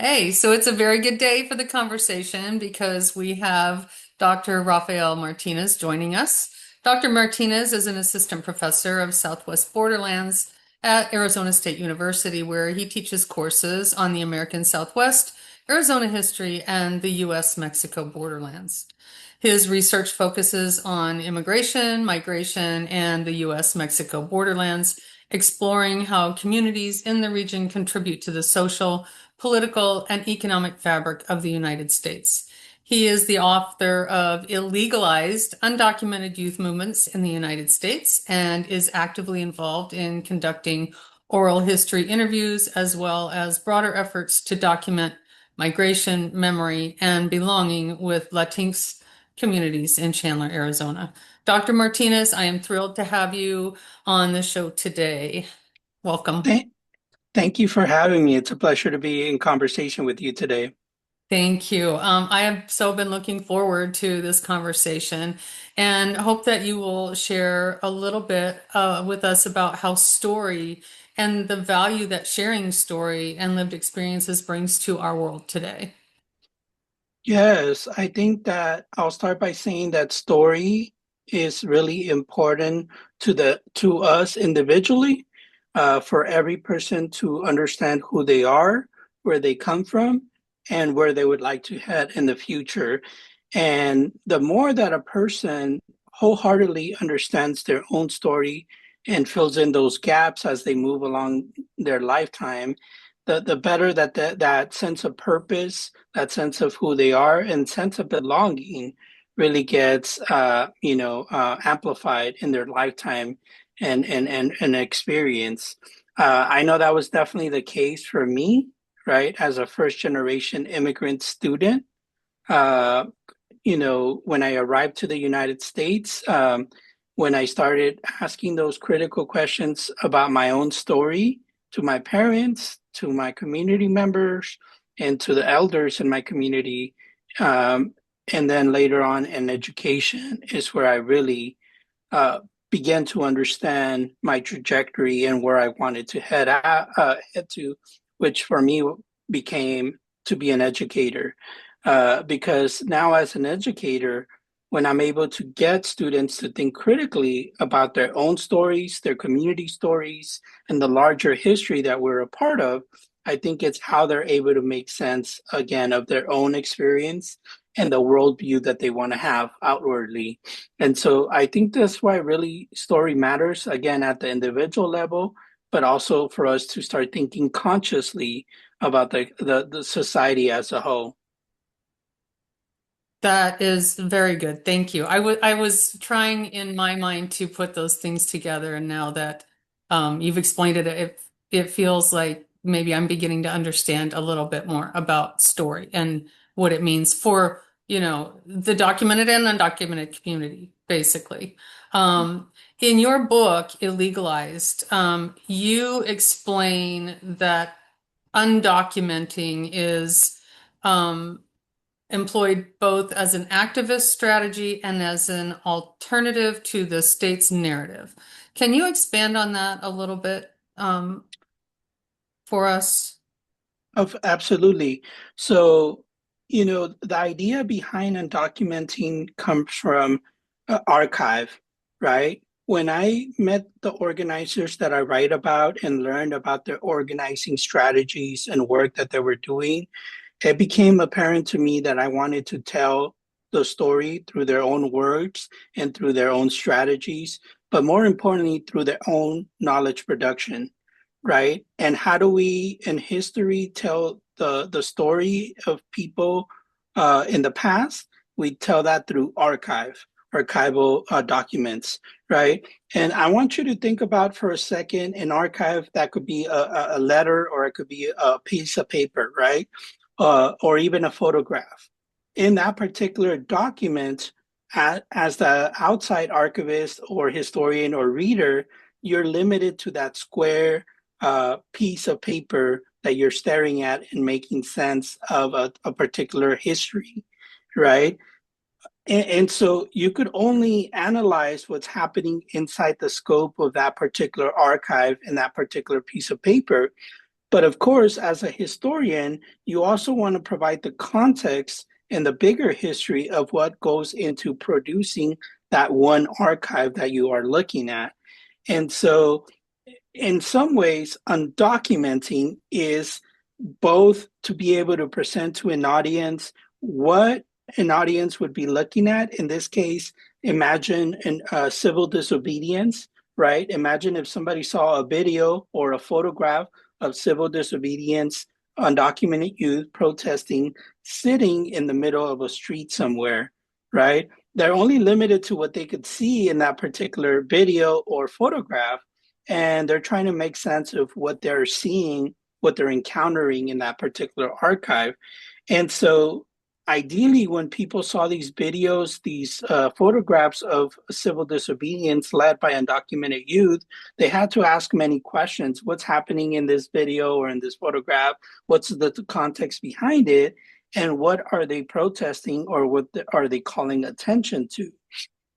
Hey, so it's a very good day for the conversation because we have Dr. Rafael Martinez joining us. Dr. Martinez is an assistant professor of Southwest Borderlands at Arizona State University, where he teaches courses on the American Southwest, Arizona history, and the U.S.-Mexico borderlands. His research focuses on immigration, migration, and the U.S.-Mexico borderlands, exploring how communities in the region contribute to the social, political, and economic fabric of the United States. He is the author of Illegalized Undocumented Youth Movements in the United States and is actively involved in conducting oral history interviews as well as broader efforts to document migration, memory, and belonging with Latinx communities in Chandler, Arizona. Dr. Martinez, I am thrilled to have you on the show today. Welcome. Thank, thank you for having me. It's a pleasure to be in conversation with you today. Thank you. I have so been looking forward to this conversation and hope that you will share a little bit with us about how story and the value that sharing story and lived experiences brings to our world today. Yes, I think that I'll start by saying that story is really important to us individually, for every person to understand who they are, where they come from, and where they would like to head in the future. And the more that a person wholeheartedly understands their own story and fills in those gaps as they move along their lifetime, the better that sense of purpose, that sense of who they are, and sense of belonging really gets amplified in their lifetime and experience. I know that was definitely the case for me, right? As a first generation immigrant student, uh, when I arrived to the United States, when I started asking those critical questions about my own story to my parents, to my community members, and to the elders in my community, and then later on in education, is where I really uh, began to understand my trajectory and where I wanted to head to, which for me became to be an educator. Because now, as an educator, when I'm able to get students to think critically about their own stories, their community stories, and the larger history that we're a part of, I think it's how they're able to make sense again of their own experience and the worldview that they want to have outwardly. And so I think that's why really story matters, again, at the individual level, but also for us to start thinking consciously about the society as a whole. That is very good. Thank you. I was trying in my mind to put those things together, and now that you've explained it, it feels like maybe I'm beginning to understand a little bit more about story and what it means for, the documented and undocumented community, basically. In your book, Illegalized, you explain that undocumenting is employed both as an activist strategy and as an alternative to the state's narrative. Can you expand on that a little bit for us? Of absolutely. So, the idea behind undocumenting comes from archive, right? When I met the organizers that I write about and learned about their organizing strategies and work that they were doing, it became apparent to me that I wanted to tell the story through their own words and through their own strategies, but more importantly, through their own knowledge production, right? And how do we in history tell the story of people in the past? We tell that through archival documents, right? And I want you to think about for a second an archive that could be a letter or it could be a piece of paper, right? Or even a photograph. In that particular document, as the outside archivist or historian or reader, you're limited to that square piece of paper that you're staring at and making sense of a particular history, right? And so you could only analyze what's happening inside the scope of that particular archive and that particular piece of paper. But of course, as a historian, you also want to provide the context and the bigger history of what goes into producing that one archive that you are looking at. And so, in some ways, undocumenting is both to be able to present to an audience what an audience would be looking at. In this case, imagine civil disobedience, right? Imagine if somebody saw a video or a photograph of civil disobedience, undocumented youth protesting, sitting in the middle of a street somewhere, right? They're only limited to what they could see in that particular video or photograph, and they're trying to make sense of what they're seeing, what they're encountering in that particular archive. And so ideally, when people saw these videos, these photographs of civil disobedience led by undocumented youth, they had to ask many questions. What's happening in this video or in this photograph? What's the context behind it? And what are they protesting, or are they calling attention to?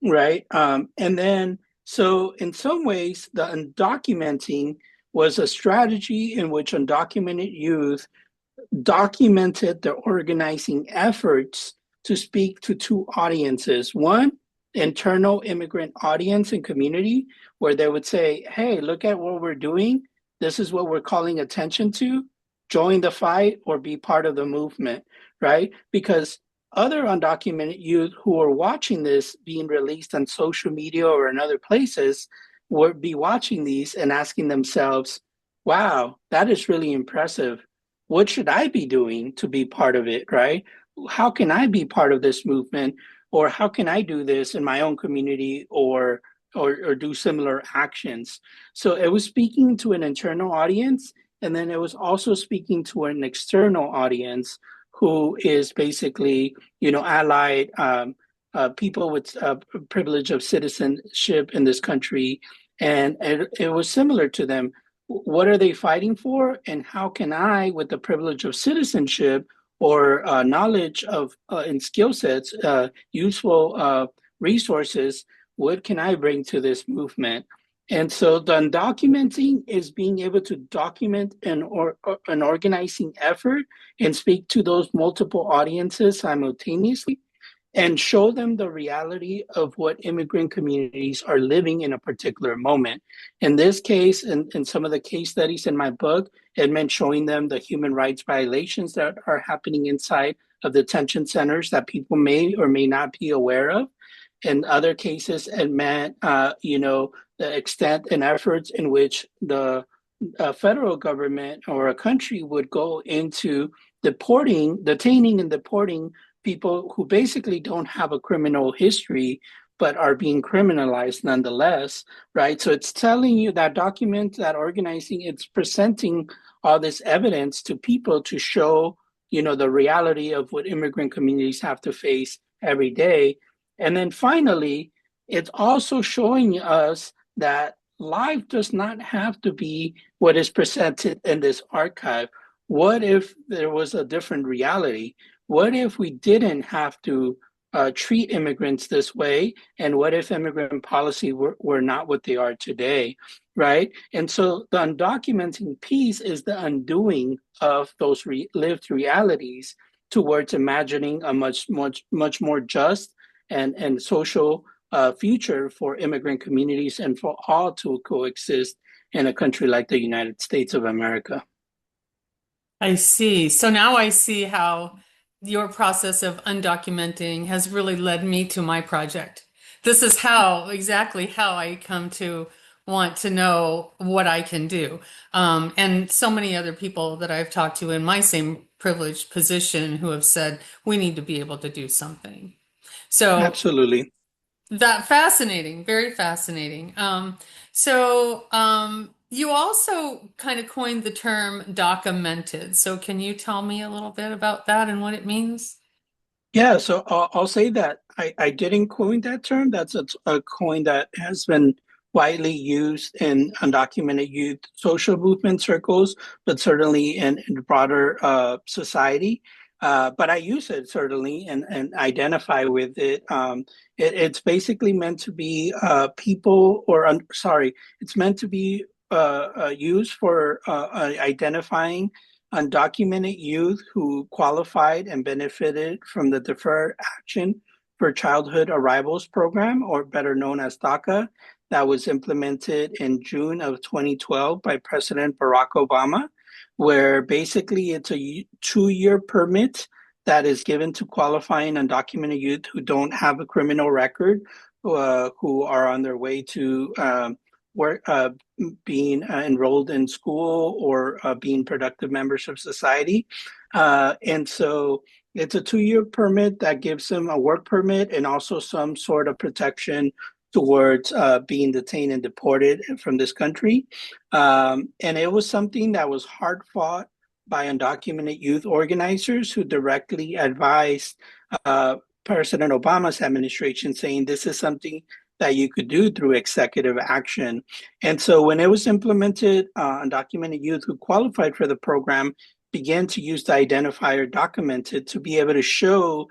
Right. And then, so in some ways, the undocumenting was a strategy in which undocumented youth documented their organizing efforts to speak to two audiences. One, internal immigrant audience and community, where they would say, hey, look at what we're doing. This is what we're calling attention to. Join the fight or be part of the movement, right? Because other undocumented youth who are watching this being released on social media or in other places would be watching these and asking themselves, wow, that is really impressive. What should I be doing to be part of it, right? How can I be part of this movement, or how can I do this in my own community, or do similar actions? So it was speaking to an internal audience, and then it was also speaking to an external audience who is basically, allied people with privilege of citizenship in this country, and it was similar to them. What are they fighting for, and how can I, with the privilege of citizenship or knowledge of and skill sets, useful resources, what can I bring to this movement? And so the undocumenting is being able to document an organizing effort and speak to those multiple audiences simultaneously and show them the reality of what immigrant communities are living in a particular moment. In this case, in some of the case studies in my book, it meant showing them the human rights violations that are happening inside of detention centers that people may or may not be aware of. In other cases, it meant, the extent and efforts in which the federal government or a country would go into detaining and deporting people who basically don't have a criminal history but are being criminalized nonetheless, right? So it's telling you that document, that organizing, it's presenting all this evidence to people to show, the reality of what immigrant communities have to face every day. And then finally, it's also showing us that life does not have to be what is presented in this archive. What if there was a different reality? What if we didn't have to treat immigrants this way? And what if immigrant policy were not what they are today, right? And so the undocumenting piece is the undoing of those lived realities towards imagining a much more just and social future for immigrant communities and for all to coexist in a country like the United States of America. I see. So now I see how your process of undocumenting has really led me to my project. This is exactly how I come to want to know what I can do. And so many other people that I've talked to in my same privileged position who have said, we need to be able to do something. So Absolutely. that fascinating, very fascinating. You also kind of coined the term documented. So can you tell me a little bit about that and what it means? Yeah, so I'll say that I didn't coin that term. That's a coin that has been widely used in undocumented youth social movement circles, but certainly in broader society. But I use it certainly and identify with it. It's basically meant to be people, sorry, it's meant to be used for identifying undocumented youth who qualified and benefited from the Deferred Action for Childhood Arrivals program, or better known as DACA, that was implemented in June of 2012 by President Barack Obama, where basically it's a 2-year permit that is given to qualifying undocumented youth who don't have a criminal record, who are on their way to work, being enrolled in school, or being productive members of society. And so it's a 2-year permit that gives them a work permit and also some sort of protection towards being detained and deported from this country. And it was something that was hard fought by undocumented youth organizers who directly advised President Obama's administration, saying this is something that you could do through executive action. And so when it was implemented, undocumented youth who qualified for the program began to use the identifier documented to be able to show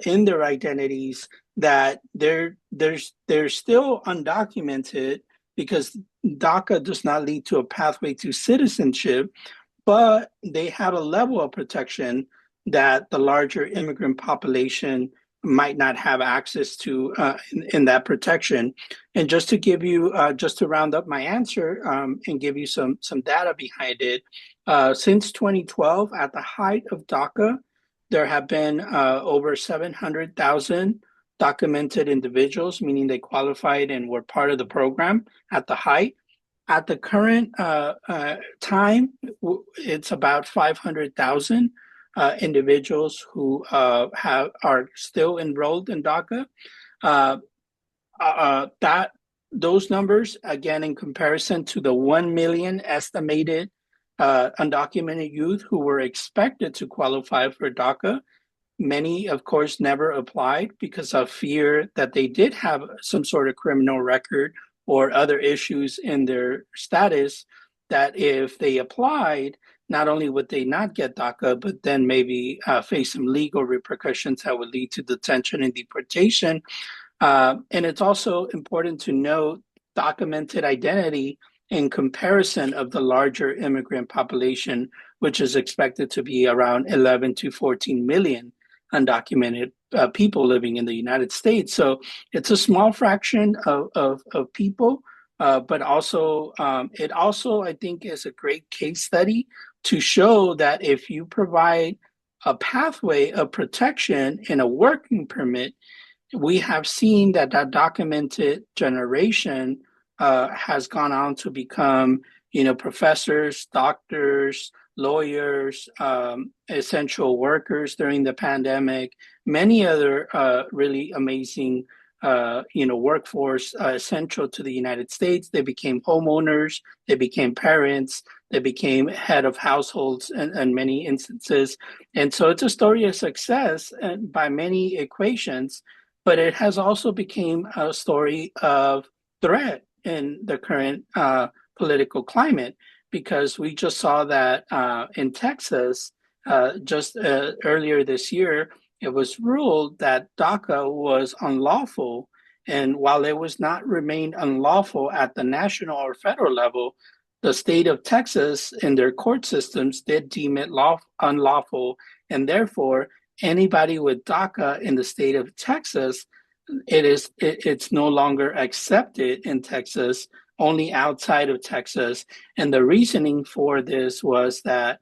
in their identities that they're still undocumented, because DACA does not lead to a pathway to citizenship, but they have a level of protection that the larger immigrant population might not have access to in that protection. And just to give you, just to round up my answer and give you some data behind it, since 2012, at the height of DACA, there have been over 700,000 documented individuals, meaning they qualified and were part of the program at the height. At the current time, it's about 500,000 individuals who are still enrolled in DACA. That those numbers, again, in comparison to the 1 million estimated undocumented youth who were expected to qualify for DACA, many, of course, never applied because of fear that they did have some sort of criminal record or other issues in their status, that if they applied, not only would they not get DACA, but then maybe face some legal repercussions that would lead to detention and deportation. And it's also important to note documented identity in comparison of the larger immigrant population, which is expected to be around 11 to 14 million undocumented people living in the United States. So it's a small fraction of people, but also it also, I think, is a great case study to show that if you provide a pathway of protection in a working permit, we have seen that that documented generation has gone on to become, professors, doctors, lawyers, essential workers during the pandemic, many other really amazing, workforce essential to the United States. They became homeowners, they became parents, they became head of households in many instances. And so it's a story of success by many equations, but it has also become a story of threat in the current political climate, because we just saw that in Texas, just earlier this year, it was ruled that DACA was unlawful. And while it was not remained unlawful at the national or federal level, the state of Texas in their court systems did deem it unlawful. And therefore, anybody with DACA in the state of Texas, it's no longer accepted in Texas, only outside of Texas. And the reasoning for this was that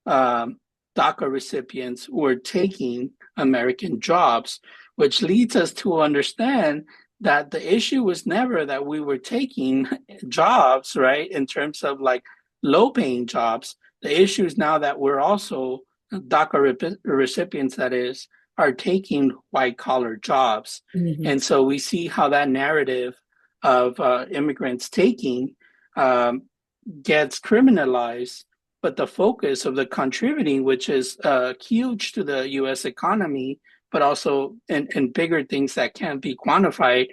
DACA recipients were taking American jobs, which leads us to understand that the issue was never that we were taking jobs, right, in terms of like low paying jobs. The issue is now that we're also DACA recipients, that is, are taking white collar jobs. Mm-hmm. And so we see how that narrative of immigrants taking gets criminalized, but the focus of the contributing, which is huge to the US economy, but also in bigger things that can't be quantified.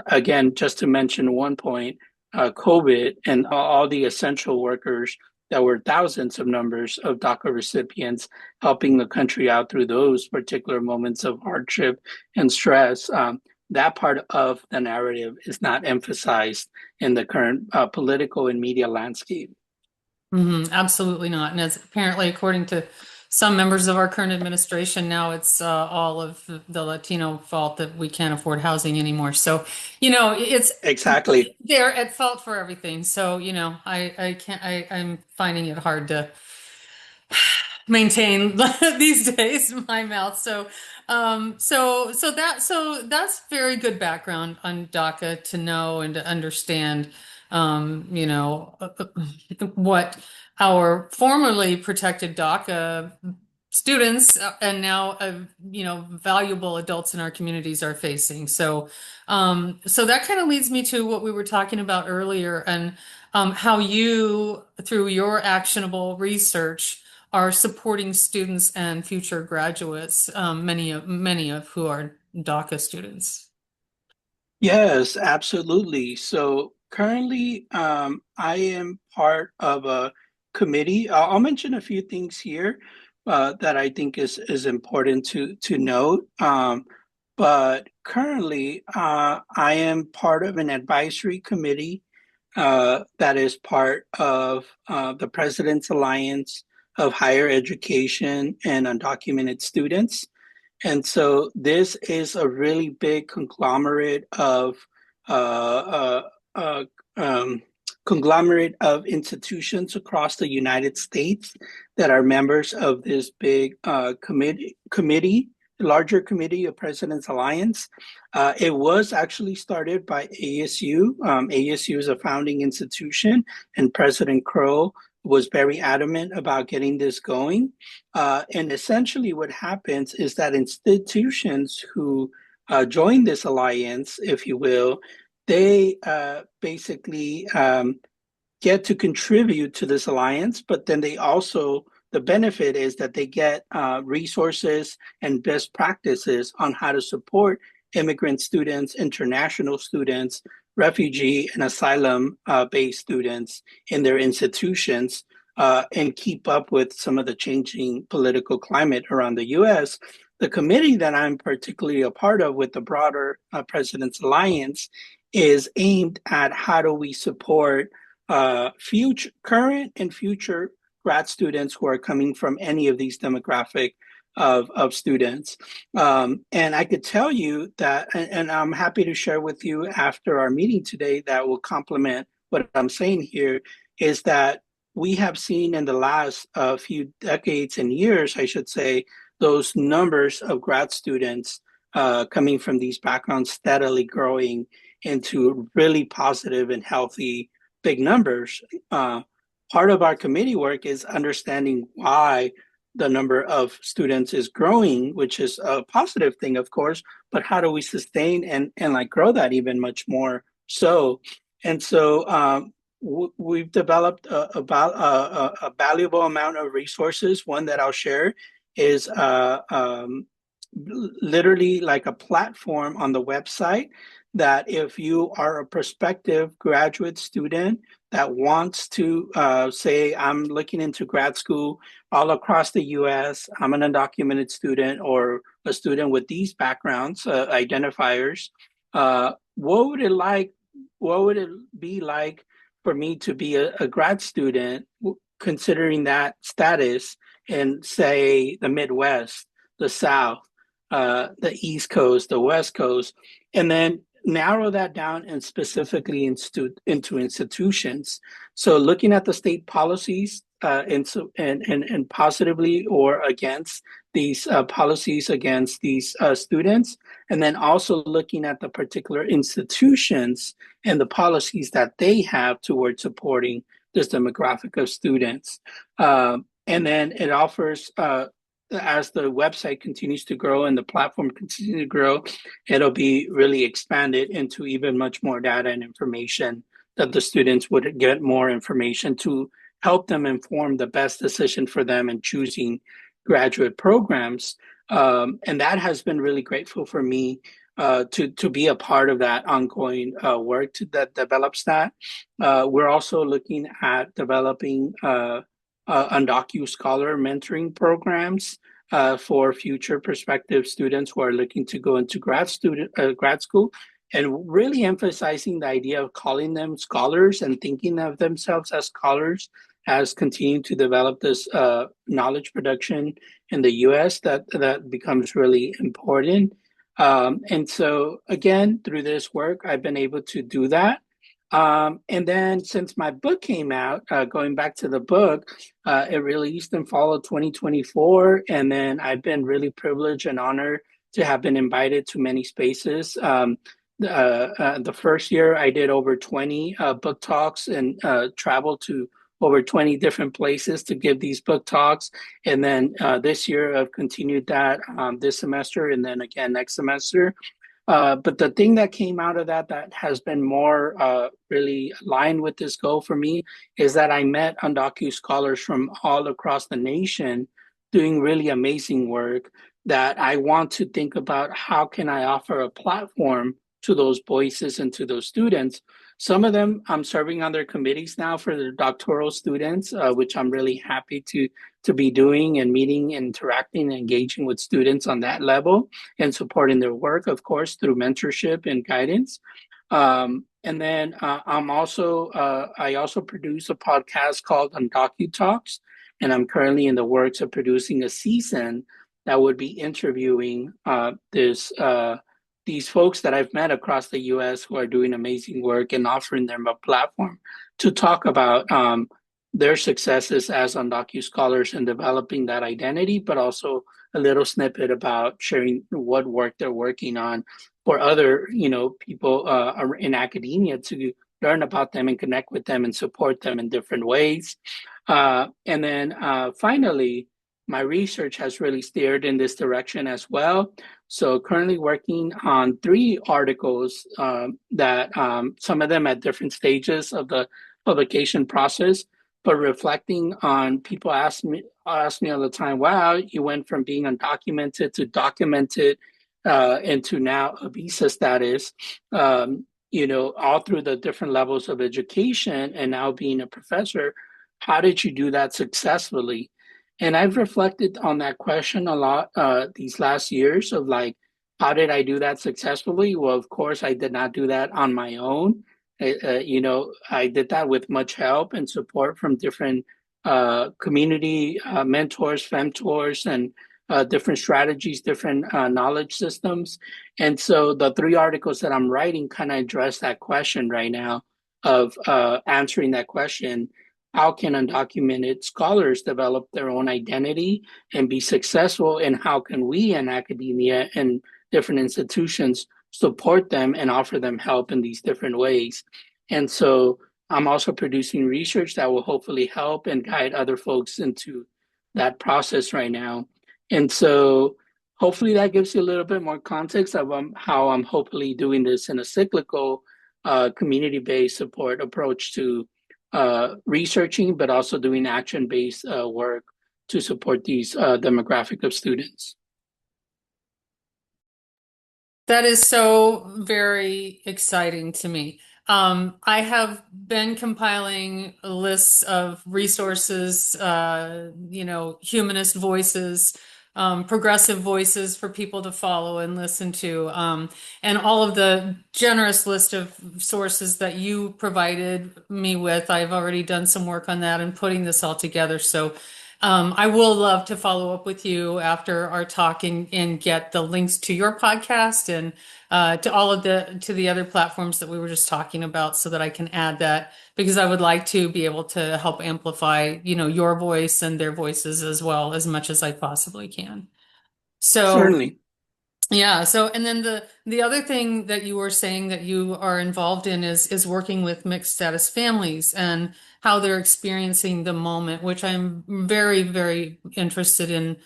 Again, just to mention one point, COVID and all the essential workers, that were thousands of numbers of DACA recipients helping the country out through those particular moments of hardship and stress. that part of the narrative is not emphasized in the current political and media landscape. Absolutely not. And as apparently, according to some members of our current administration, now it's all of the Latino fault that we can't afford housing anymore. So, it's Exactly. they're at fault for everything. So, I can't, I'm finding it hard to maintain these days my mouth. So that's very good background on DACA to know and to understand, what our formerly protected DACA students and now, valuable adults in our communities are facing. So that kind of leads me to what we were talking about earlier and how you, through your actionable research, are supporting students and future graduates, many of who are DACA students. Yes, absolutely. So currently, I am part of a committee. I'll mention a few things here that I think is important to note. But currently, I am part of an advisory committee that is part of the President's Alliance of Higher Education and Undocumented Students. And so this is a really big uh, uh, uh, um, conglomerate of institutions across the United States that are members of this big committee, larger committee of President's Alliance. It was actually started by ASU. ASU is a founding institution, and President Crow was very adamant about getting this going. And essentially, what happens is that institutions who join this alliance, if you will, they basically get to contribute to this alliance, but then they also, the benefit is that they get resources and best practices on how to support immigrant students, international students, refugee and asylum based students in their institutions, and keep up with some of the changing political climate around the US. The committee that I'm particularly a part of with the broader President's Alliance is aimed at how do we support future, current and future grad students who are coming from any of these demographic of students. And I could tell you that, and I'm happy to share with you after our meeting today that will complement what I'm saying here, is that we have seen in the last few decades and years, I should say, those numbers of grad students coming from these backgrounds steadily growing into really positive and healthy big numbers. Part of our committee work is understanding why the number of students is growing, which is a positive thing, of course, but how do we sustain and like grow that even much more so? And so we've developed about a valuable amount of resources. One that I'll share is literally like a platform on the website that if you are a prospective graduate student that wants to say, I'm looking into grad school all across the US, I'm an undocumented student or a student with these backgrounds, identifiers, what would it like? What would it be like for me to be a grad student, considering that status in, say, the Midwest, the South, the East Coast, the West Coast, and then narrow that down and specifically into institutions. So looking at the state policies and positively or against these policies against these students, and then also looking at the particular institutions and the policies that they have towards supporting this demographic of students. And then it offers as the website continues to grow and the platform continues to grow, it'll be really expanded into even much more data and information that the students would get more information to help them inform the best decision for them in choosing graduate programs. And that has been really grateful for me to be a part of that ongoing work that develops that. We're also looking at developing Undocu Scholar mentoring programs for future prospective students who are looking to go into grad school, and really emphasizing the idea of calling them scholars and thinking of themselves as scholars as continuing to develop this knowledge production in the U.S. that becomes really important. And so again, through this work, I've been able to do that. And then since my book came out, going back to the book, it released in fall of 2024. And then I've been really privileged and honored to have been invited to many spaces. The first year I did over 20 book talks and traveled to over 20 different places to give these book talks. And then this year I've continued that this semester and then again next semester. But the thing that came out of that has been more really aligned with this goal for me is that I met undocumented scholars from all across the nation doing really amazing work that I want to think about how can I offer a platform to those voices and to those students. Some of them I'm serving on their committees now for the doctoral students, which I'm really happy to be doing and meeting, and interacting, and engaging with students on that level and supporting their work, of course, through mentorship and guidance. And then I also produce a podcast called Undocu Talks, and I'm currently in the works of producing a season that would be interviewing these folks that I've met across the U.S. who are doing amazing work and offering them a platform to talk about their successes as undocumented scholars in developing that identity, but also a little snippet about sharing what work they're working on for other, people in academia to learn about them and connect with them and support them in different ways. And then finally, my research has really steered in this direction as well. So currently working on 3 articles that some of them at different stages of the publication process, but reflecting on people ask me all the time, wow, you went from being undocumented to documented into now a visa status, all through the different levels of education and now being a professor. How did you do that successfully? And I've reflected on that question a lot these last years of like, how did I do that successfully? Well, of course, I did not do that on my own. I did that with much help and support from different community mentors, femtors, and different strategies, different knowledge systems. And so the 3 articles that I'm writing kind of address that question right now of answering that question. How can undocumented scholars develop their own identity and be successful? And how can we in academia and different institutions support them and offer them help in these different ways? And so I'm also producing research that will hopefully help and guide other folks into that process right now. And so hopefully that gives you a little bit more context of how I'm hopefully doing this in a cyclical, community-based support approach to researching, but also doing action-based work to support these demographic of students. That is so very exciting to me. I have been compiling lists of resources, humanist voices, progressive voices for people to follow and listen to, and all of the generous list of sources that you provided me with. I've already done some work on that and putting this all together. So I will love to follow up with you after our talk and get the links to your podcast and to the other platforms that we were just talking about so that I can add that because I would like to be able to help amplify, your voice and their voices as well as much as I possibly can. So Certainly. yeah, so and then the other thing that you were saying that you are involved in is working with mixed status families and how they're experiencing the moment, which I'm very, very interested in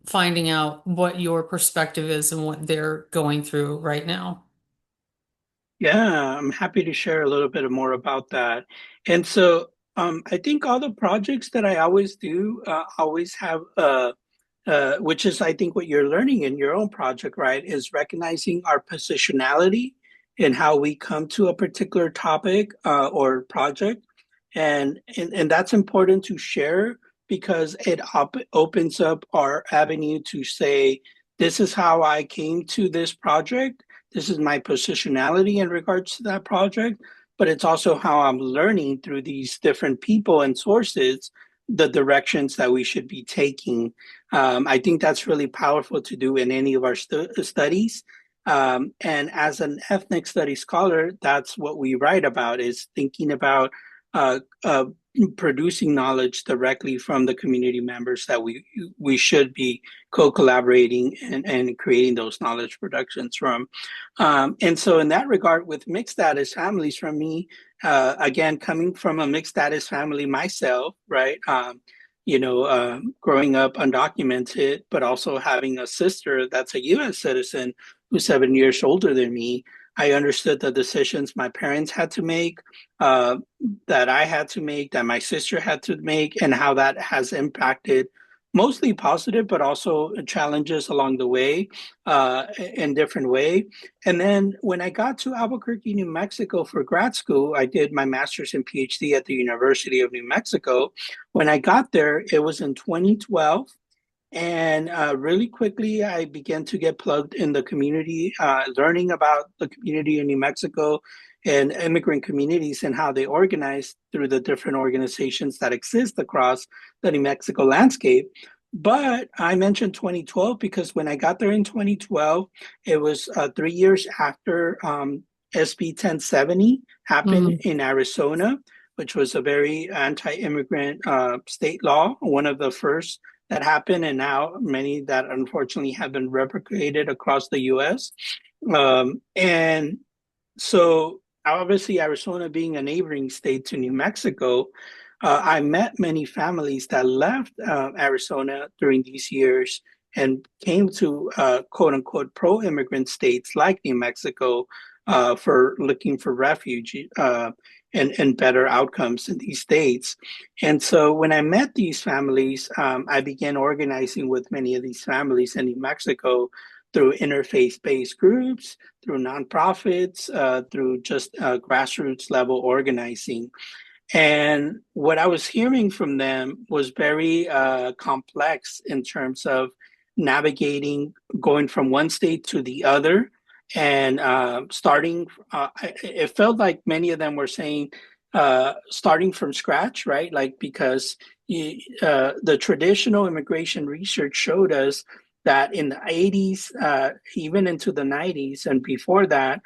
finding out what your perspective is and what they're going through right now. Yeah, I'm happy to share a little bit more about that. And so I think all the projects that I always do always have which is I think what you're learning in your own project, right, is recognizing our positionality and how we come to a particular topic or project, and that's important to share because it opens up our avenue to say, this is how I came to this project. This is my positionality in regards to that project, but it's also how I'm learning through these different people and sources the directions that we should be taking. I think that's really powerful to do in any of our studies. And as an ethnic studies scholar, that's what we write about, is thinking about uh, uh, producing knowledge directly from the community members that we should be co-collaborating and creating those knowledge productions from. And so in that regard, with mixed status families, for me, again, coming from a mixed status family myself, right? Growing up undocumented, but also having a sister that's a US citizen who's 7 years older than me, I understood the decisions my parents had to make, uh, that I had to make, that my sister had to make, and how that has impacted mostly positive, but also challenges along the way in different way. And then when I got to Albuquerque, New Mexico for grad school, I did my master's and PhD at the University of New Mexico. When I got there, it was in 2012. And really quickly, I began to get plugged in the community, learning about the community in New Mexico and immigrant communities and how they organize through the different organizations that exist across the New Mexico landscape. But I mentioned 2012 because when I got there in 2012, it was 3 years after SB 1070 happened Mm. in Arizona, which was a very anti-immigrant state law, one of the first that happened, and now many that unfortunately have been replicated across the US. And so, obviously, Arizona being a neighboring state to New Mexico, I met many families that left Arizona during these years and came to quote unquote pro immigrant states like New Mexico for looking for refuge and better outcomes in these states. And so when I met these families, I began organizing with many of these families in New Mexico through interfaith based groups, through nonprofits, through just grassroots level organizing. And what I was hearing from them was very complex in terms of navigating, going from one state to the other. And starting, it felt like many of them were saying, starting from scratch, right? Like, because the traditional immigration research showed us that in the 80s, even into the 90s, and before that,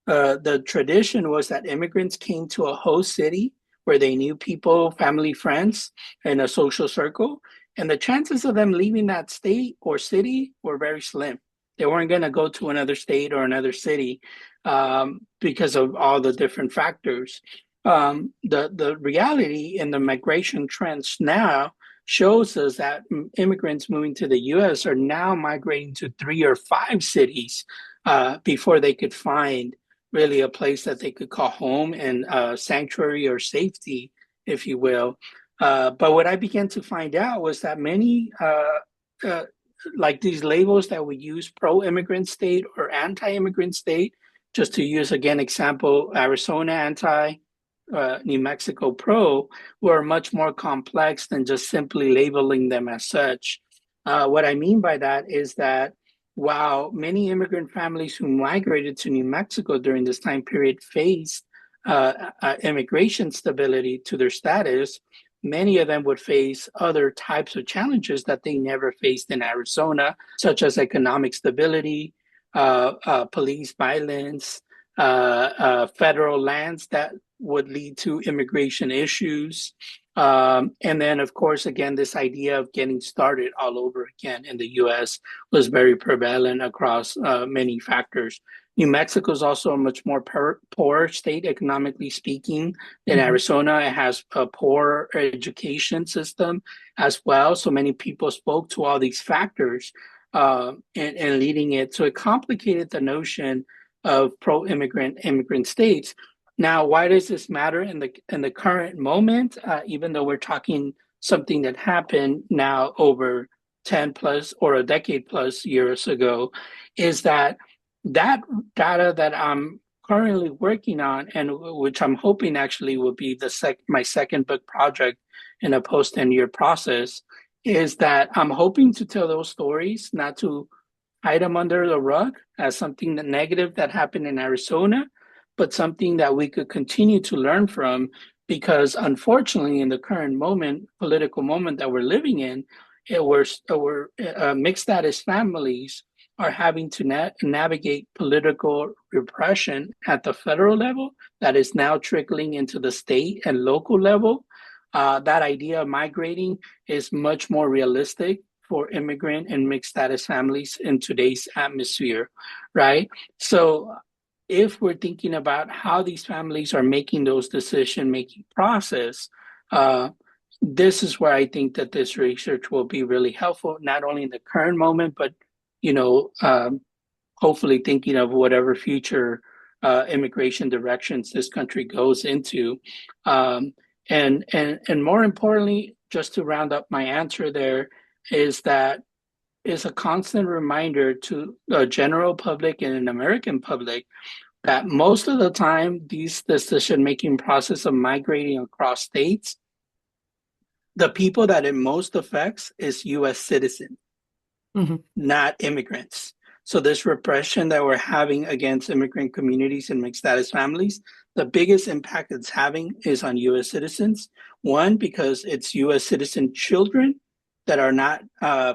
the tradition was that immigrants came to a host city where they knew people, family, friends, in a social circle. And the chances of them leaving that state or city were very slim. They weren't going to go to another state or another city because of all the different factors. The reality in the migration trends now shows us that immigrants moving to the US are now migrating to 3 or 5 cities before they could find really a place that they could call home and sanctuary or safety, if you will. But what I began to find out was that many, like these labels that we use, pro-immigrant state or anti-immigrant state, just to use again example, Arizona anti, New Mexico pro, were much more complex than just simply labeling them as such. What I mean by that is that while many immigrant families who migrated to New Mexico during this time period faced immigration stability to their status, many of them would face other types of challenges that they never faced in Arizona, such as economic stability, police violence, federal lands that would lead to immigration issues. And then, of course, again, this idea of getting started all over again in the US was very prevalent across many factors. New Mexico is also a much more poor state, economically speaking, than Mhm. Arizona. It has a poor education system as well. So many people spoke to all these factors and leading it. So it complicated the notion of pro-immigrant immigrant states. Now, why does this matter in the current moment? Even though we're talking something that happened now over 10 plus or a decade plus years ago, is that that data that I'm currently working on, and which I'm hoping actually will be my second book project in a post 10-year process, is that I'm hoping to tell those stories, not to hide them under the rug as something negative that happened in Arizona, but something that we could continue to learn from. Because unfortunately, in the current political moment that we're living in, mixed status families are having to navigate political repression at the federal level that is now trickling into the state and local level. That idea of migrating is much more realistic for immigrant and mixed status families in today's atmosphere, right? So if we're thinking about how these families are making those decision making process, uh, this is where I think that this research will be really helpful, not only in the current moment, but you know, hopefully thinking of whatever future immigration directions this country goes into. Um, and more importantly, just to round up my answer there, is that is a constant reminder to the general public and an American public that most of the time these decision making process of migrating across states, the people that it most affects is US citizens, Mhm. not immigrants. So this repression that we're having against immigrant communities and mixed status families, the biggest impact it's having is on US citizens. One, because it's US citizen children that are not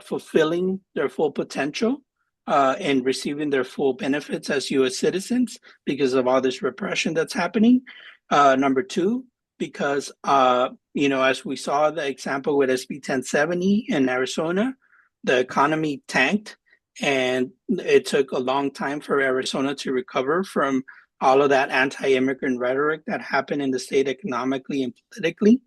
fulfilling their full potential and receiving their full benefits as US citizens because of all this repression that's happening. Number two, because as we saw the example with SB 1070 in Arizona, the economy tanked, and it took a long time for Arizona to recover from all of that anti-immigrant rhetoric that happened in the state economically and politically.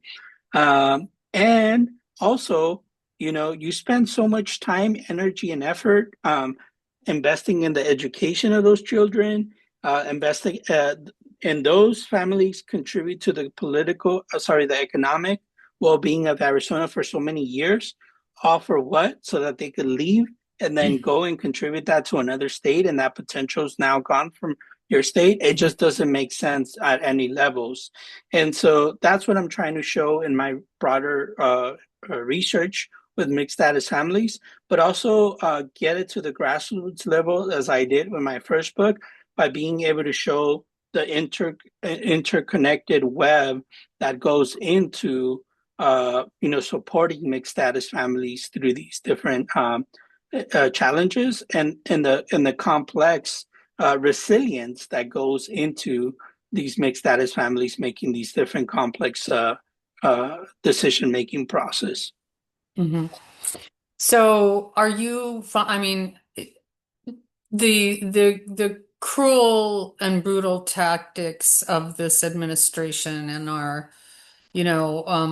And also, you spend so much time, energy, and effort investing in the education of those children, investing and those families contribute to the economic well-being of Arizona for so many years, all for what? So that they could leave and then go and contribute that to another state, and that potential is now gone from your state. It just doesn't make sense at any levels. And so that's what I'm trying to show in my broader research with mixed status families, but also get it to the grassroots level as I did with my first book by being able to show the interconnected web that goes into supporting mixed status families through these different challenges and the complex resilience that goes into these mixed status families making these different complex decision making process. Mhm. So are you, I mean, the cruel and brutal tactics of this administration and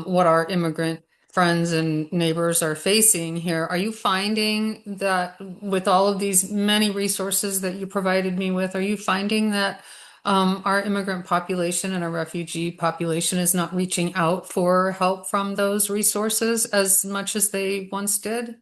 what our immigrant friends and neighbors are facing here, are you finding that with all of these many resources that you provided me with, are you finding that our immigrant population and our refugee population is not reaching out for help from those resources as much as they once did?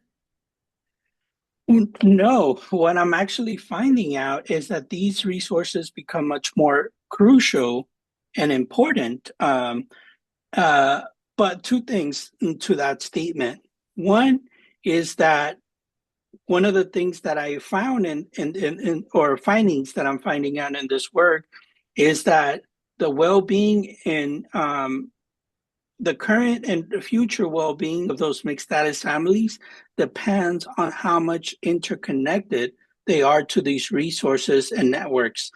No, what I'm actually finding out is that these resources become much more crucial and important. Uh, but two things to that statement. One is that one of the things that I found or findings that I'm finding out in this work is that the well-being and the current and future well-being of those mixed status families depends on how much interconnected they are to these resources and networks.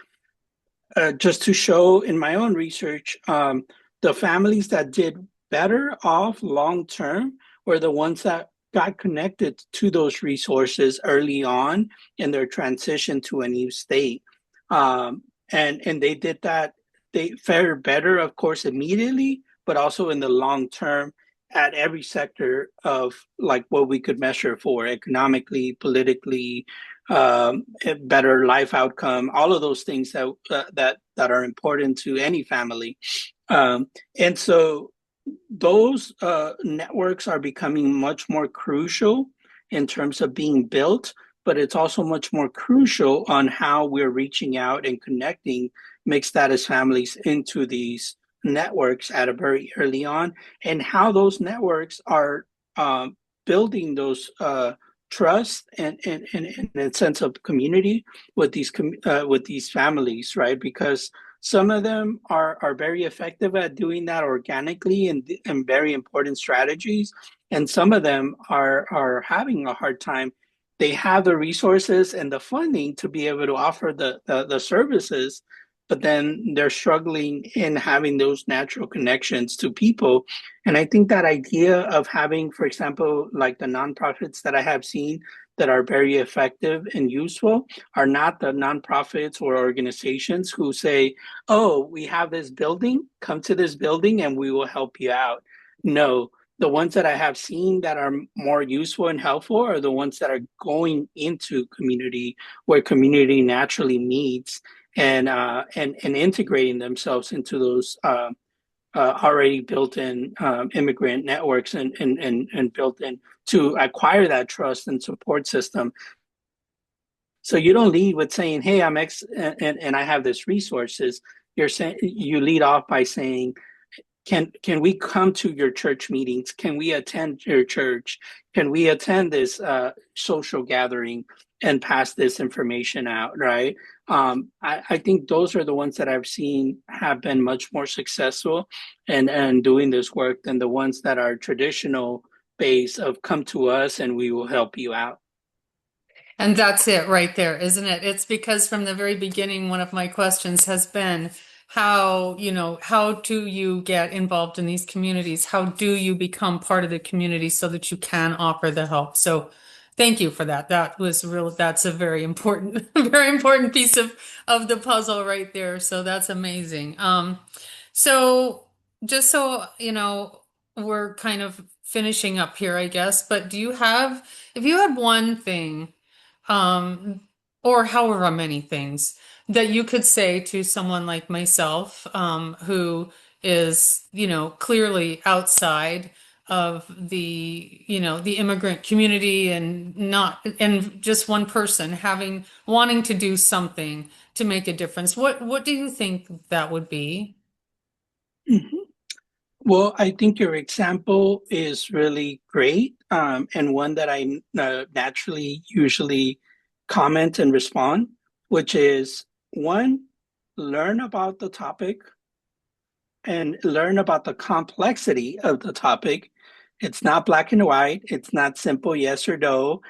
Just to show in my own research, the families that did better off long term were the ones that got connected to those resources early on in their transition to a new state. And they did that, they fared better, of course, immediately, but also in the long term at every sector of like what we could measure for economically, politically, better life outcome, all of those things that are important to any family. And so those networks are becoming much more crucial in terms of being built, but it's also much more crucial on how we're reaching out and connecting mixed status families into these networks at a very early on, and how those networks are building those trust and a sense of community with these families, right? Because some of them are very effective at doing that organically and very important strategies, and some of them are having a hard time. They have the resources and the funding to be able to offer the services, but then they're struggling in having those natural connections to people. And I think that idea of having, for example, like the nonprofits that I have seen that are very effective and useful are not the nonprofits or organizations who say, oh, we have this building, come to this building and we will help you out. No, the ones that I have seen that are more useful and helpful are the ones that are going into community where community naturally meets and integrating themselves into those already built-in immigrant networks and built-in to acquire that trust and support system. So you don't lead with saying, "Hey, I'm X and I have this resources." You're saying you lead off by saying, can we come to your church meetings? Can we attend your church? Can we attend this social gathering and pass this information out, right? I think those are the ones that I've seen have been much more successful and doing this work than the ones that are traditional base of come to us and we will help you out. And that's it right there, isn't it? It's because from the very beginning, one of my questions has been how, how do you get involved in these communities? How do you become part of the community so that you can offer the help? So thank you for that. That's a very important, very important piece of the puzzle right there. So that's amazing. So just so, we're kind of finishing up here, I guess, but if you had one thing, um, or however many things that you could say to someone like myself, who is, clearly outside of the immigrant community and not, and just one person wanting to do something to make a difference. What do you think that would be? Mhm. Well, I think your example is really great, and one that I naturally usually comment and respond, which is one, learn about the topic and learn about the complexity of the topic. It's not black and white. It's not simple yes or no.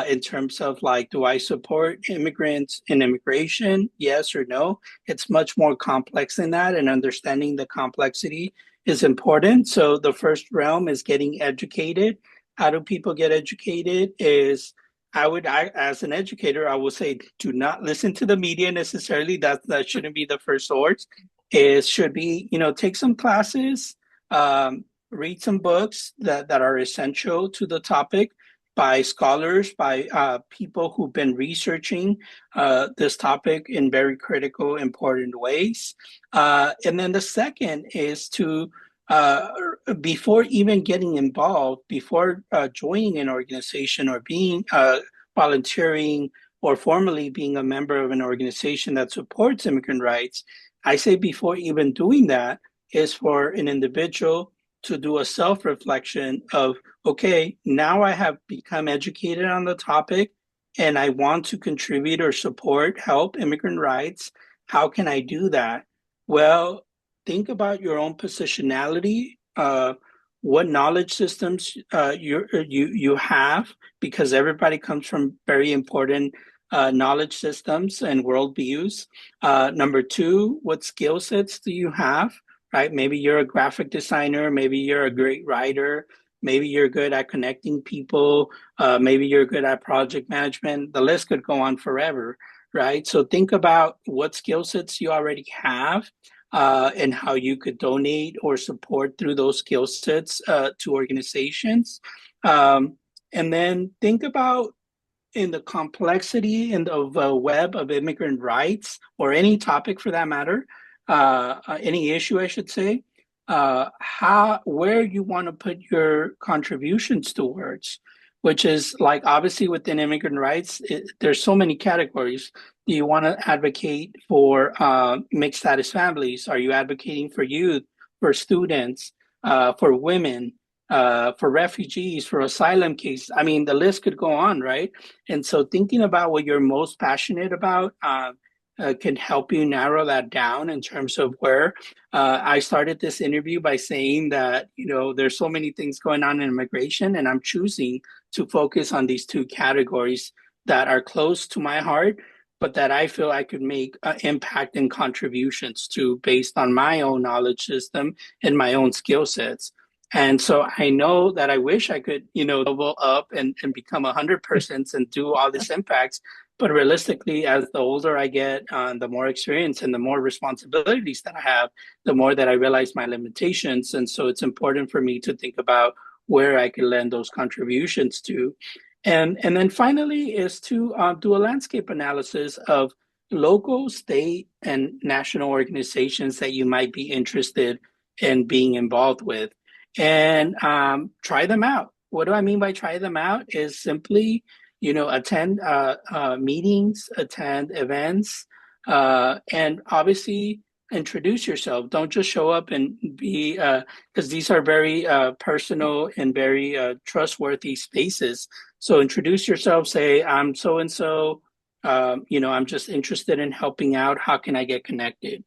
In terms of like, do I support immigrants in immigration? Yes or no. It's much more complex than that, and understanding the complexity is important. So the first realm is getting educated. How do people get educated? As an educator, I will say, do not listen to the media necessarily. That shouldn't be the first source. It should be, take some classes, read some books that are essential to the topic by scholars, by people who've been researching this topic in very critical, important ways. And then the second is to, before even getting involved, before joining an organization or being volunteering or formally being a member of an organization that supports immigrant rights, I say before even doing that is for an individual to do a self reflection of, okay, now I have become educated on the topic and I want to contribute or support, help immigrant rights. How can I do that? Well, think about your own positionality, what knowledge systems you have, because everybody comes from very important knowledge systems and worldviews. Number two, what skill sets do you have? Right? Maybe you're a graphic designer. Maybe you're a great writer. Maybe you're good at connecting people. Maybe you're good at project management. The list could go on forever, right? So think about what skill sets you already have and how you could donate or support through those skill sets to organizations. And then think about in the complexity and of a web of immigrant rights or any topic for that matter, any issue, I should say, where you want to put your contributions towards, which is like obviously within immigrant rights, there's so many categories. Do you want to advocate for mixed status families? Are you advocating for youth, for students, for women, for refugees, for asylum cases? I mean, the list could go on, right? And so thinking about what you're most passionate about can help you narrow that down in terms of where. I started this interview by saying that, there's so many things going on in immigration, and I'm choosing to focus on these two categories that are close to my heart, but that I feel I could make impact and contributions to based on my own knowledge system and my own skill sets. And so I know that I wish I could, double up and become 100% and do all these impacts. But realistically, as the older I get, the more experience and the more responsibilities that I have, the more that I realize my limitations. And so it's important for me to think about where I can lend those contributions to. And then finally is to do a landscape analysis of local, state, and national organizations that you might be interested in being involved with, and try them out. What do I mean by try them out? Is simply, attend meetings, attend events, and obviously introduce yourself. Don't just show up and be, because these are very personal and very trustworthy spaces. So introduce yourself, say, I'm so and so, I'm just interested in helping out. How can I get connected?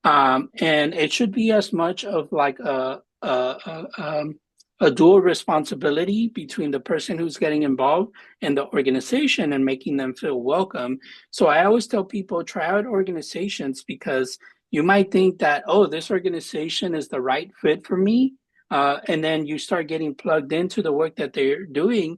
And it should be as much of like a dual responsibility between the person who's getting involved and the organization and making them feel welcome. So I always tell people try out organizations because you might think that, oh, this organization is the right fit for me. And then you start getting plugged into the work that they're doing.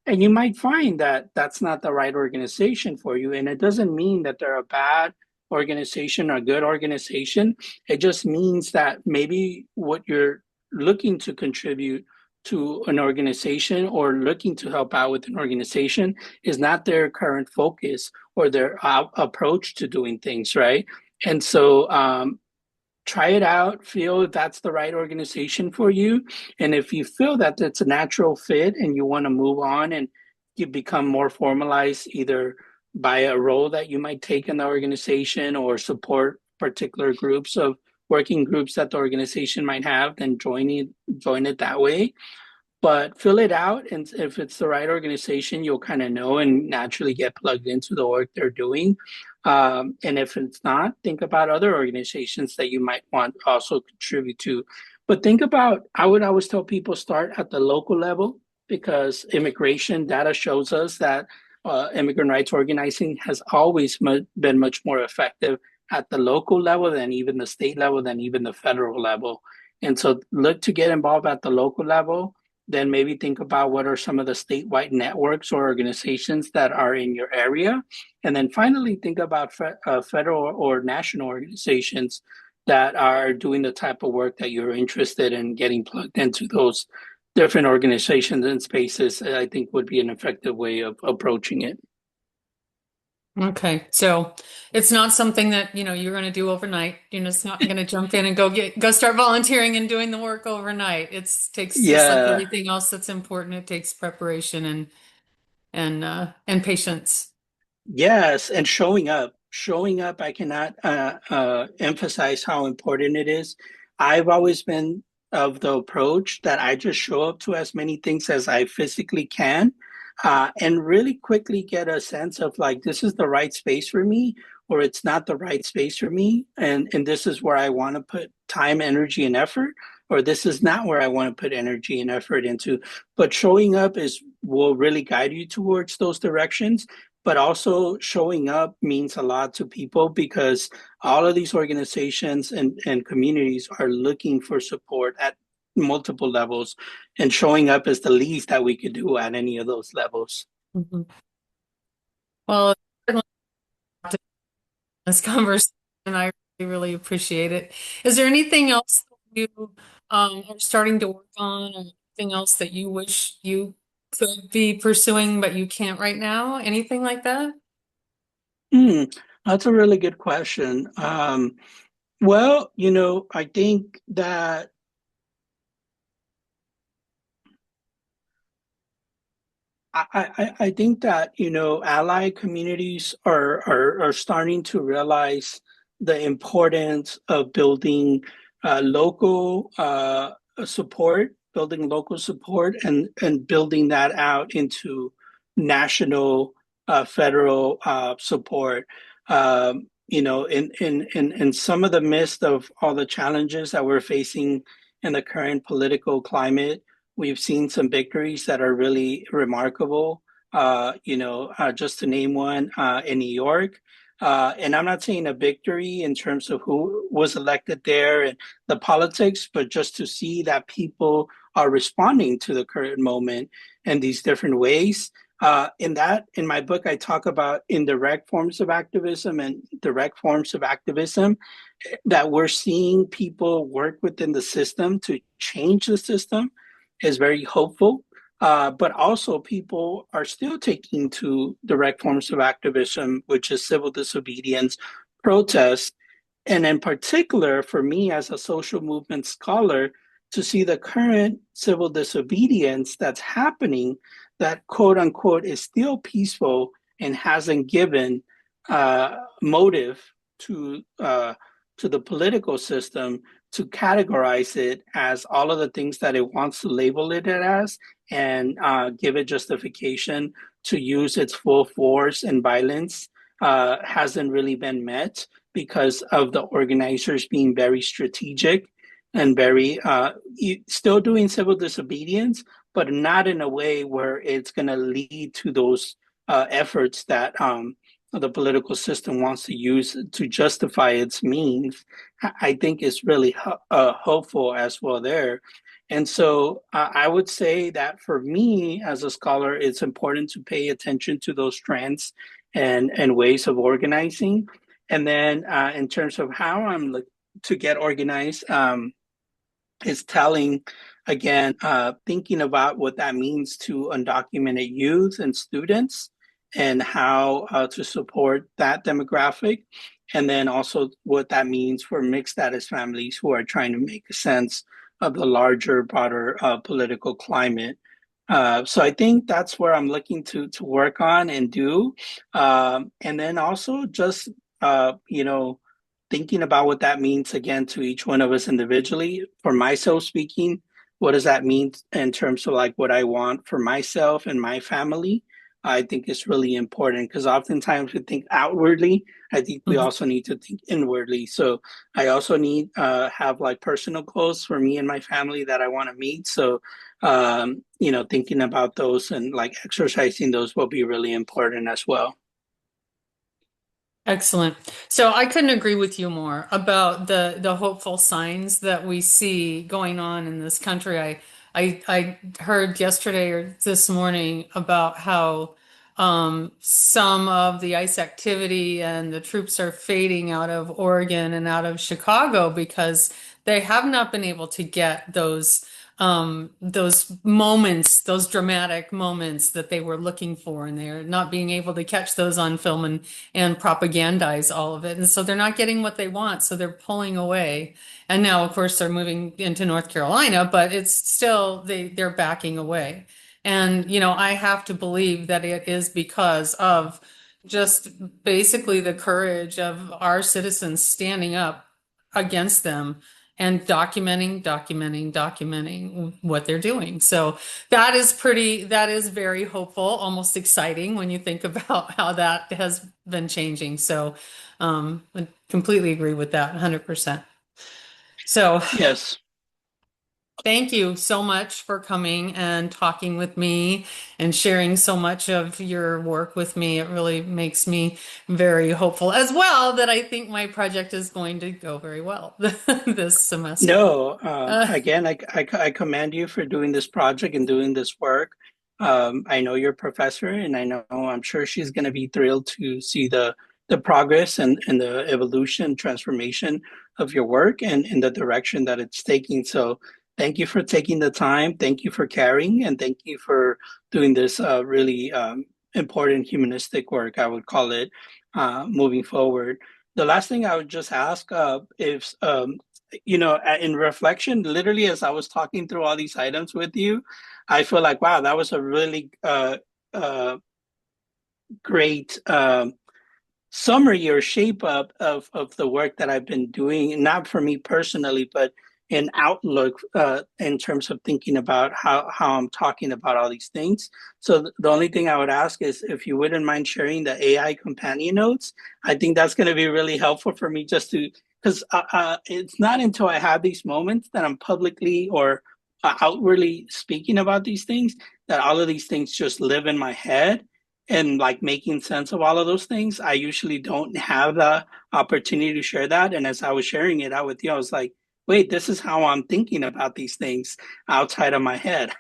And you might find that that's not the right organization for you. And it doesn't mean that they're a bad organization or a good organization. It just means that maybe what you're looking to contribute to an organization or looking to help out with an organization is not their current focus or their approach to doing things, right? And so try it out, feel if that's the right organization for you. And if you feel that it's a natural fit and you want to move on and you become more formalized, either by a role that you might take in the organization or support particular groups of working groups that the organization might have, then join it that way. But fill it out, and if it's the right organization, you'll kind of know and naturally get plugged into the work they're doing. And if it's not, think about other organizations that you might want to also contribute to. But think about, I would always tell people start at the local level because immigration data shows us that immigrant rights organizing has always been much more effective at the local level than even the state level, than even the federal level. And so look to get involved at the local level, then maybe think about what are some of the statewide networks or organizations that are in your area. And then finally, think about federal or national organizations that are doing the type of work that you're interested in getting plugged into those different organizations and spaces. I think would be an effective way of approaching it. Okay, so it's not something that, you're going to do overnight. It's not going to jump in and go start volunteering and doing the work overnight. It takes just like Yeah, everything else that's important. It takes preparation and patience. yes, and showing up. Showing up, I cannot emphasize how important it is. I've always been of the approach that I just show up to as many things as I physically can, and really quickly get a sense of like, this is the right space for me, or it's not the right space for me, and this is where I want to put time, energy, and effort, or this is not where I want to put energy and effort into. But showing up is will really guide you towards those directions, but also showing up means a lot to people because all of these organizations and communities are looking for support at multiple levels, and showing up is the least that we could do at any of those levels. Mhm. Well, certainly this conversation, I really appreciate it. Is there anything else that you are starting to work on, or anything else that you wish you could be pursuing but you can't right now? Anything like that? Hmm, that's a really good question. Well, I think that I think that, allied communities are starting to realize the importance of building local support and building that out into national, federal support. In some of the midst of all the challenges that we're facing in the current political climate, we've seen some victories that are really remarkable. Just to name one, in New York. And I'm not saying a victory in terms of who was elected there and the politics, but just to see that people are responding to the current moment in these different ways. In my book, I talk about indirect forms of activism and direct forms of activism, that we're seeing people work within the system to change the system is very hopeful. But also, people are still taking to direct forms of activism, which is civil disobedience, protest, and in particular, for me as a social movement scholar, to see the current civil disobedience that's happening, that quote unquote is still peaceful and hasn't given motive to the political system to categorize it as all of the things that it wants to label it as, and give it justification to use its full force and violence, hasn't really been met because of the organizers being very strategic and very still doing civil disobedience, but not in a way where it's going to lead to those efforts that the political system wants to use to justify its means. I think is really hopeful as well there. And so I would say that for me as a scholar, it's important to pay attention to those trends and ways of organizing. And then in terms of how I'm to get organized, is telling, again, thinking about what that means to undocumented youth and students and how to support that demographic. And then also what that means for mixed status families who are trying to make sense of the larger, broader political climate. So I think that's where I'm looking to work on and do. And then also just, thinking about what that means again to each one of us individually. For myself speaking, what does that mean in terms of like what I want for myself and my family? I think it's really important because oftentimes we think outwardly. I think we Mhm. also need to think inwardly. So I also need have like personal goals for me and my family that I want to meet. So thinking about those and like exercising those will be really important as well. Excellent. So I couldn't agree with you more about the hopeful signs that we see going on in this country. I heard yesterday or this morning about how some of the ICE activity and the troops are fading out of Oregon and out of Chicago because they have not been able to get those moments, those dramatic moments that they were looking for, and they're not being able to catch those on film and propagandize all of it. And so they're not getting what they want, so they're pulling away. And now, of course, they're moving into North Carolina, but it's still they're backing away. And I have to believe that it is because of just basically the courage of our citizens standing up against them and documenting what they're doing. So that is very hopeful, almost exciting when you think about how that has been changing. So I completely agree with that 100%. So Yes. thank you so much for coming and talking with me and sharing so much of your work with me. It really makes me very hopeful as well that I think my project is going to go very well this semester. No, Uh, again, I commend you for doing this project and doing this work. I know you're a professor, and I'm sure she's going to be thrilled to see the progress and the evolution, transformation of your work and in the direction that it's taking. So, thank you for taking the time. Thank you for caring, and thank you for doing this really important humanistic work, I would call it, moving forward. The last thing I would just ask if in reflection, literally as I was talking through all these items with you, I feel like, wow, that was a really great summary or shape up of the work that I've been doing, not for me personally, but an outlook in terms of thinking about how I'm talking about all these things. So the only thing I would ask is if you wouldn't mind sharing the AI companion notes. I think that's going to be really helpful for me just to, because it's not until I have these moments that I'm publicly or outwardly speaking about these things that all of these things just live in my head and like making sense of all of those things. I usually don't have the opportunity to share that. And as I was sharing it out with you, I was like, wait, this is how I'm thinking about these things outside of my head.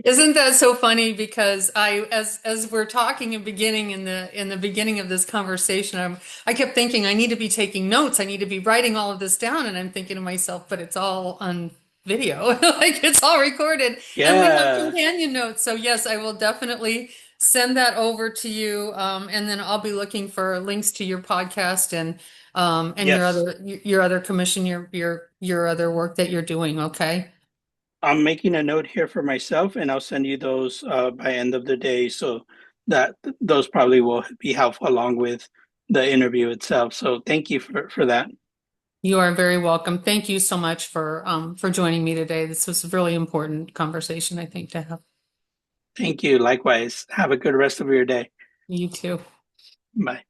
Isn't that so funny? Because as we're talking and beginning in the beginning of this conversation, I kept thinking I need to be taking notes. I need to be writing all of this down, and I'm thinking to myself, but it's all on video, like it's all recorded, and we have Yeah. companion notes. So yes, I will definitely send that over to you, and then I'll be looking for links to your podcast and Yes. your other commission, your other work that you're doing. Okay. I'm making a note here for myself and I'll send you those by end of the day so that those probably will be helpful along with the interview itself. So thank you for that. You are very welcome. Thank you so much for joining me today. This was a really important conversation, I think, to have. Thank you. Likewise. Have a good rest of your day. You too. Bye.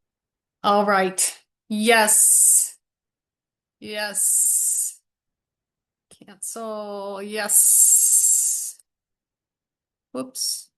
All right. Yes. Yes. Cancel. Yes. Whoops.